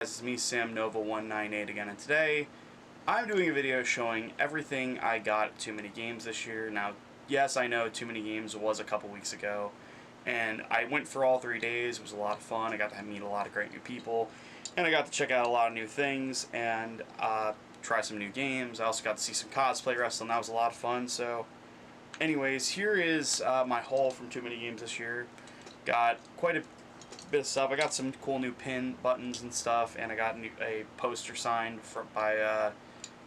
This is me, Sam Nova 198 again, and today I'm doing a video showing everything I got at Too Mnay Games this year. Now, yes, I know Too Mnay Games was a couple weeks ago, and I went for all 3 days. It was a lot of fun. I got to meet a lot of great new people, and I got to check out a lot of new things and try some new games. I also got to see some cosplay wrestling. That was a lot of fun. So, anyways, here is my haul from Too Mnay Games this year. Got quite a bit of stuff. I got some cool new pin buttons and stuff, and I got a poster signed by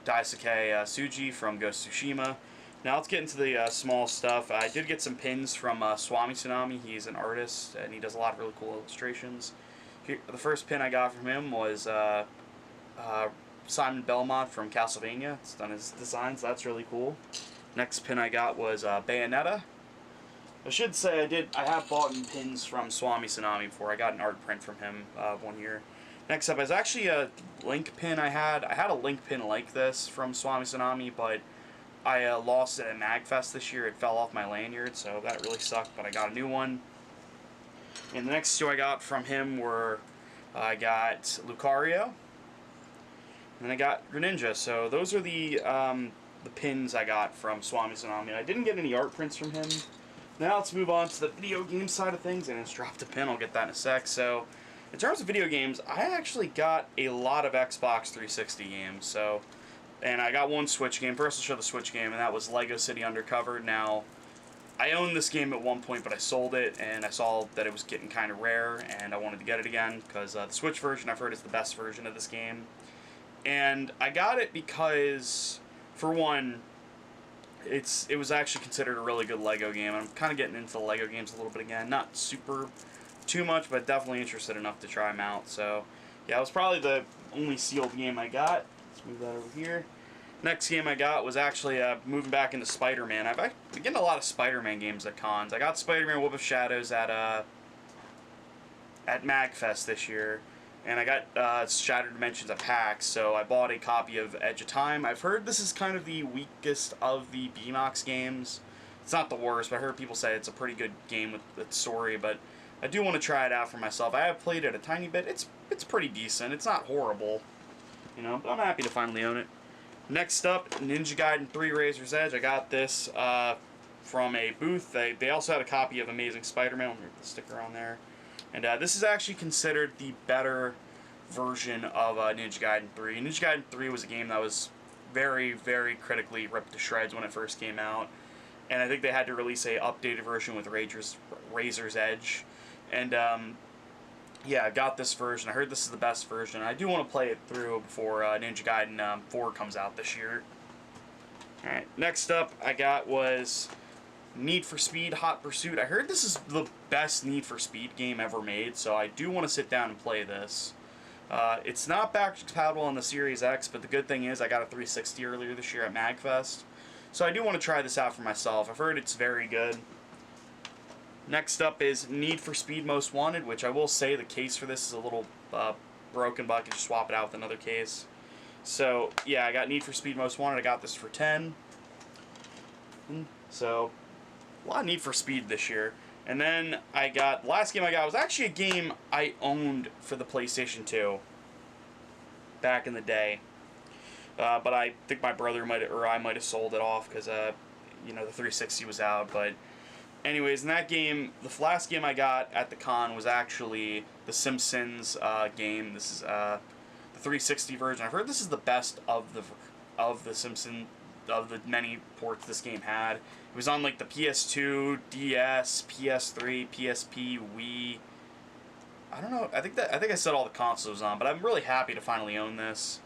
Daisuke Tsuji from Ghost of Tsushima. Now let's get into the small stuff. I did get some pins from Swami Tsunami. He's an artist, and he does a lot of really cool illustrations. The first pin I got from him was Simon Belmont from Castlevania. It's done his designs. That's really cool. Next pin I got was Bayonetta. I should say I have bought pins from Swami Tsunami before. I got an art print from him 1 year. Next up is actually a Link pin I had. I had a Link pin like this from Swami Tsunami, but I lost it at MagFest this year. It fell off my lanyard, so that really sucked, but I got a new one. And the next two I got from him were, I got Lucario, and then I got Greninja. So those are the pins I got from Swami Tsunami. I didn't get any art prints from him. Now let's move on to the video game side of things, and it's dropped a pin. I'll get that in a sec. So, in terms of video games, I actually got a lot of Xbox 360 games. And I got one Switch game. First, I'll show the Switch game, and that was Lego City Undercover. Now, I owned this game at one point, but I sold it, and I saw that it was getting kind of rare, and I wanted to get it again because the Switch version, I've heard, is the best version of this game. And I got it because, for one, it was actually considered a really good Lego game. I'm kind of getting into the Lego games a little bit again. Not super too much, but definitely interested enough to try them out. So, yeah, it was probably the only sealed game I got. Let's move that over here. Next game I got was actually moving back into Spider-Man. I've been getting a lot of Spider-Man games at cons. I got Spider-Man Web of Shadows at MagFest this year. And I got Shattered Dimensions at PAX, so I bought a copy of Edge of Time. I've heard this is kind of the weakest of the Beanox games. It's not the worst, but I heard people say it's a pretty good game with its story, but I do want to try it out for myself. I have played it a tiny bit. It's pretty decent. It's not horrible, but I'm happy to finally own it. Next up, Ninja Gaiden 3 Razor's Edge. I got this from a booth. They also had a copy of Amazing Spider-Man. Let me put the sticker on there. And this is actually considered the better version of Ninja Gaiden 3. Ninja Gaiden 3 was a game that was very, very critically ripped to shreds when it first came out. And I think they had to release a updated version with Razor's Edge. And yeah, I got this version. I heard this is the best version. I do want to play it through before Ninja Gaiden 4 comes out this year. Alright, next up I got was Need for Speed Hot Pursuit. I heard this is the best Need for Speed game ever made, so I do want to sit down and play this. It's not backwards compatible on the Series X, but the good thing is I got a 360 earlier this year at MagFest, so I do want to try this out for myself. I've heard it's very good. Next up is Need for Speed Most Wanted, which I will say the case for this is a little broken, but I can just swap it out with another case. So, yeah, I got Need for Speed Most Wanted. I got this for 10. So, a lot of Need for Speed this year. And then the last game I got was actually a game I owned for the PlayStation 2 back in the day. But I think my brother I might have sold it off because, the 360 was out. But anyways, in that game, the last game I got at the con was actually the Simpsons game. This is the 360 version. I've heard this is the best of the Simpsons, of the many ports this game had. It was on like the PS2, DS, PS3, PSP, Wii. I don't know. I think I said all the consoles on, but I'm really happy to finally own this.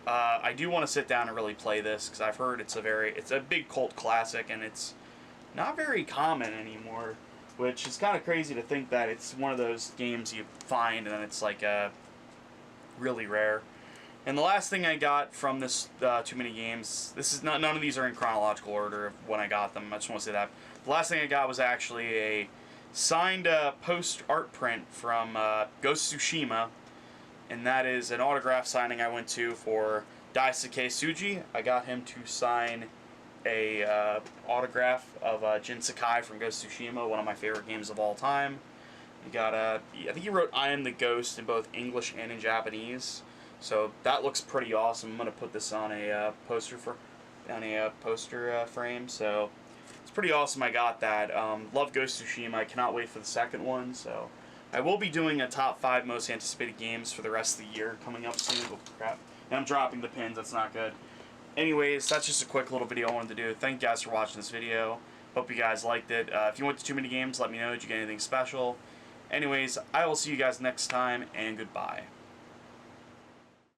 I do want to sit down and really play this because I've heard it's a big cult classic, and it's not very common anymore, which is kind of crazy to think that it's one of those games you find and then it's like really rare. And the last thing I got from this Too Mnay Games, none of these are in chronological order of when I got them. I just want to say that. The last thing I got was actually a signed post art print from Ghost of Tsushima, and that is an autograph signing I went to for Daisuke Tsuji. I got him to sign a autograph of Jin Sakai from Ghost of Tsushima, one of my favorite games of all time. You got I think he wrote "I Am the Ghost" in both English and in Japanese. So that looks pretty awesome. I'm gonna put this on a poster frame. So it's pretty awesome. I got that. Love Ghost of Tsushima. I cannot wait for the second one. So I will be doing a top 5 most anticipated games for the rest of the year coming up soon. Oh crap! And I'm dropping the pins. That's not good. Anyways, that's just a quick little video I wanted to do. Thank you guys for watching this video. Hope you guys liked it. If you went to Too Mnay Games, let me know. Did you get anything special? Anyways, I will see you guys next time, and goodbye.